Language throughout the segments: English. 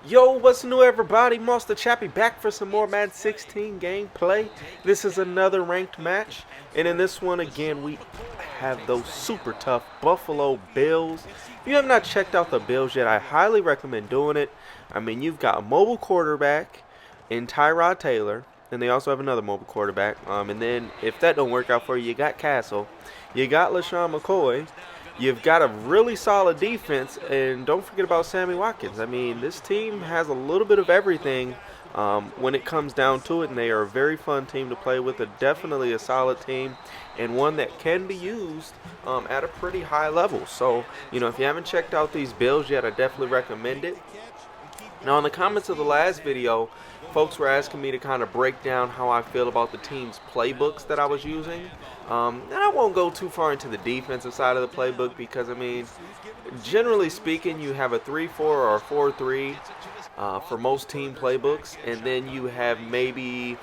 Yo, what's new everybody? Monster Chappie back for some more Madden 16 gameplay. This is another ranked match, and in this one again we have those super tough Buffalo Bills. If you have not checked out the Bills yet, I highly recommend doing it. I mean, you've got a mobile quarterback in Tyrod Taylor, and they also have another mobile quarterback. And then if that don't work out for you, you got Castle, you got LaShawn McCoy. You've got a really solid defense, and don't forget about Sammy Watkins. I mean, this team has a little bit of everything when it comes down to it, and they are a very fun team to play with. Definitely a solid team, and one that can be used at a pretty high level. So, if you haven't checked out these Bills yet, I definitely recommend it. Now, in the comments of the last video, folks were asking me to kind of break down how I feel about the team's playbooks that I was using. And I won't go too far into the defensive side of the playbook because, I mean, generally speaking, you have a 3-4 or a 4-3 for most team playbooks. And then you have maybe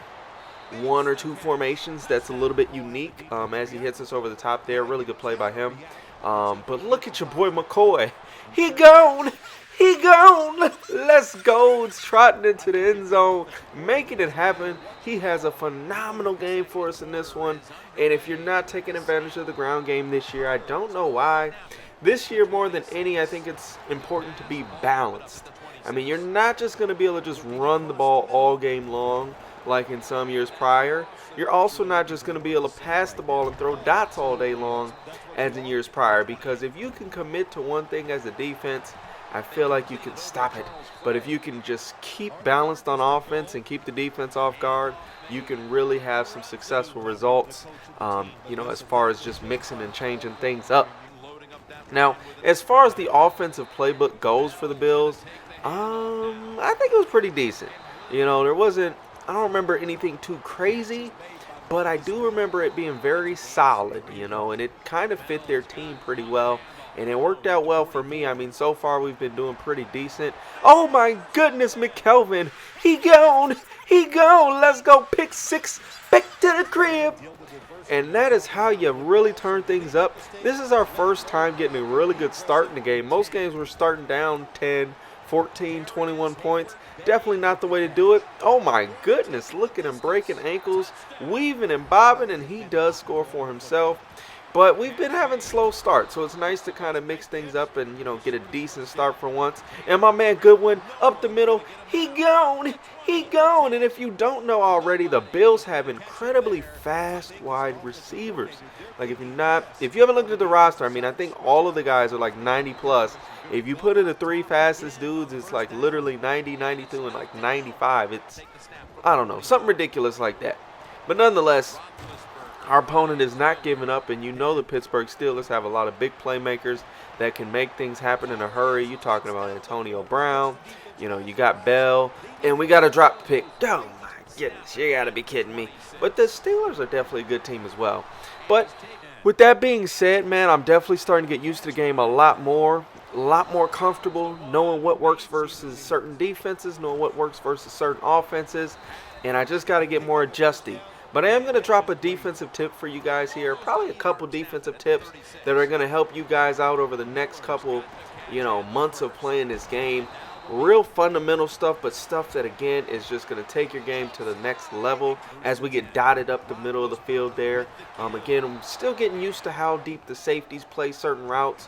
one or two formations that's a little bit unique as he hits us over the top there. Really good play by him. But look at your boy McCoy. He gone. He gone. Let's go. It's trotting into the end zone, making it happen. He has a phenomenal game for us in this one. And if you're not taking advantage of the ground game this year, I don't know why. This year, more than any, I think it's important to be balanced. I mean, you're not just going to be able to just run the ball all game long like in some years prior. You're also not just going to be able to pass the ball and throw dots all day long as in years prior. Because if you can commit to one thing as a defense, I feel like you can stop it. But if you can just keep balanced on offense and keep the defense off guard, you can really have some successful results, as far as just mixing and changing things up. Now, as far as the offensive playbook goes for the Bills, I think it was pretty decent. I don't remember anything too crazy, but I do remember it being very solid, and it kind of fit their team pretty well. And it worked out well for me. I mean, so far we've been doing pretty decent. Oh my goodness, McKelvin. He gone. He gone. Let's go pick six. Back to the crib. And that is how you really turn things up. This is our first time getting a really good start in the game. Most games we're starting down 10, 14, 21 points. Definitely not the way to do it. Oh my goodness. Look at him breaking ankles, weaving and bobbing, and he does score for himself. But we've been having slow starts, so it's nice to kind of mix things up and, get a decent start for once. And my man Goodwin up the middle, he gone, he gone. And if you don't know already, the Bills have incredibly fast wide receivers. Like if you haven't looked at the roster, I mean, I think all of the guys are like 90 plus. If you put in the three fastest dudes, it's like literally 90, 92, and like 95. It's, I don't know, something ridiculous like that. But nonetheless, our opponent is not giving up, and the Pittsburgh Steelers have a lot of big playmakers that can make things happen in a hurry. You're talking about Antonio Brown, you got Bell, and we got to drop the pick. Oh my goodness, you got to be kidding me. But the Steelers are definitely a good team as well. But with that being said, man, I'm definitely starting to get used to the game a lot more comfortable, knowing what works versus certain defenses, knowing what works versus certain offenses, and I just got to get more adjusted. But I am going to drop a defensive tip for you guys here. Probably a couple defensive tips that are going to help you guys out over the next couple, months of playing this game. Real fundamental stuff, but stuff that, again, is just going to take your game to the next level as we get dotted up the middle of the field there. Again, I'm still getting used to how deep the safeties play certain routes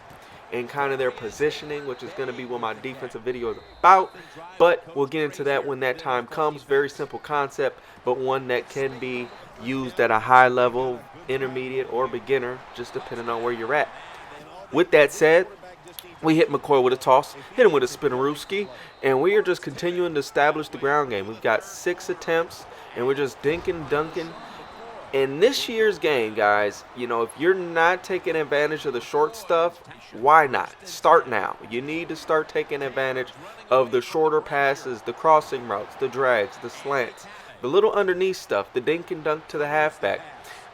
and kind of their positioning, which is going to be what my defensive video is about. But we'll get into that when that time comes. Very simple concept, but one that can be used at a high level, intermediate, or beginner, just depending on where you're at. With that said, we hit McCoy with a toss, hit him with a spinnerooski, and we are just continuing to establish the ground game. We've got 6 attempts, and we're just dinking, dunking. In this year's game, guys, if you're not taking advantage of the short stuff, why not? Start now. You need to start taking advantage of the shorter passes, the crossing routes, the drags, the slants, the little underneath stuff, the dink and dunk to the halfback,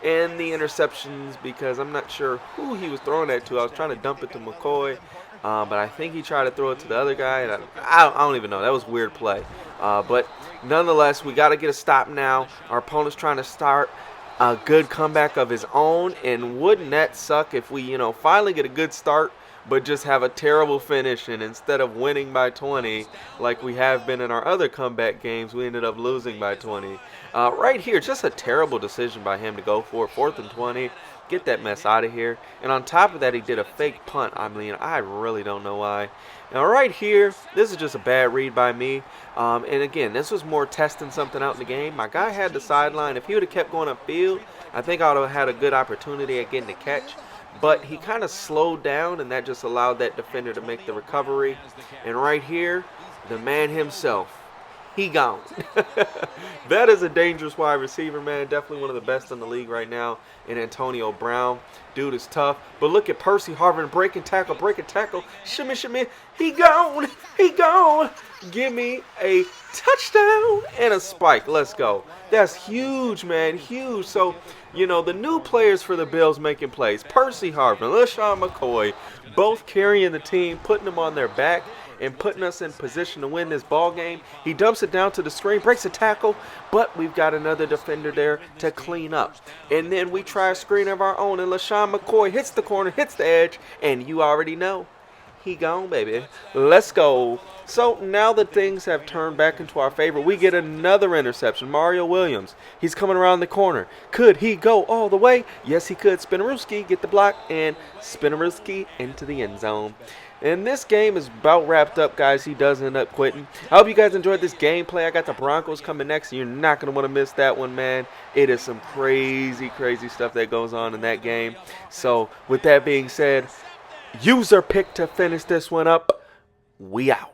and the interceptions, because I'm not sure who he was throwing that to. I was trying to dump it to McCoy, but I think he tried to throw it to the other guy, and I don't even know. That was a weird play. But nonetheless, we got to get a stop now. Our opponent's trying to start a good comeback of his own, and wouldn't that suck if we, finally get a good start but just have a terrible finish. And instead of winning by 20, like we have been in our other comeback games, we ended up losing by 20. Right here, just a terrible decision by him to go for it. 4th and 20. Get that mess out of here. And on top of that, he did a fake punt. I mean, I really don't know why. Now, right here, this is just a bad read by me. And again, this was more testing something out in the game. My guy had the sideline. If he would have kept going upfield, I think I would have had a good opportunity at getting the catch. But he kind of slowed down, and that just allowed that defender to make the recovery. And right here, the man himself, he gone. That is a dangerous wide receiver, man. Definitely one of the best in the league right now in Antonio Brown. Dude is tough. But look at Percy Harvin breaking tackle. Shimmy, shimmy. He gone. He gone. Give me a touchdown and a spike. Let's go. That's huge, man. Huge. So, you know, the new players for the Bills making plays. Percy Harvin, LaShawn McCoy, both carrying the team, putting them on their back and putting us in position to win this ball game. He dumps it down to the screen, breaks a tackle, but we've got another defender there to clean up. And then we try a screen of our own, and LaShawn McCoy hits the corner, hits the edge, and you already know. He gone, baby. Let's go. So now that things have turned back into our favor, we get another interception. Mario Williams, he's coming around the corner. Could he go all the way? Yes, he could. Spinaruski, get the block, and Spinaruski into the end zone. And this game is about wrapped up, guys. He does end up quitting. I hope you guys enjoyed this gameplay. I got the Broncos coming next, and you're not going to want to miss that one, man. It is some crazy, crazy stuff that goes on in that game. So with that being said, user pick to finish this one up. We out.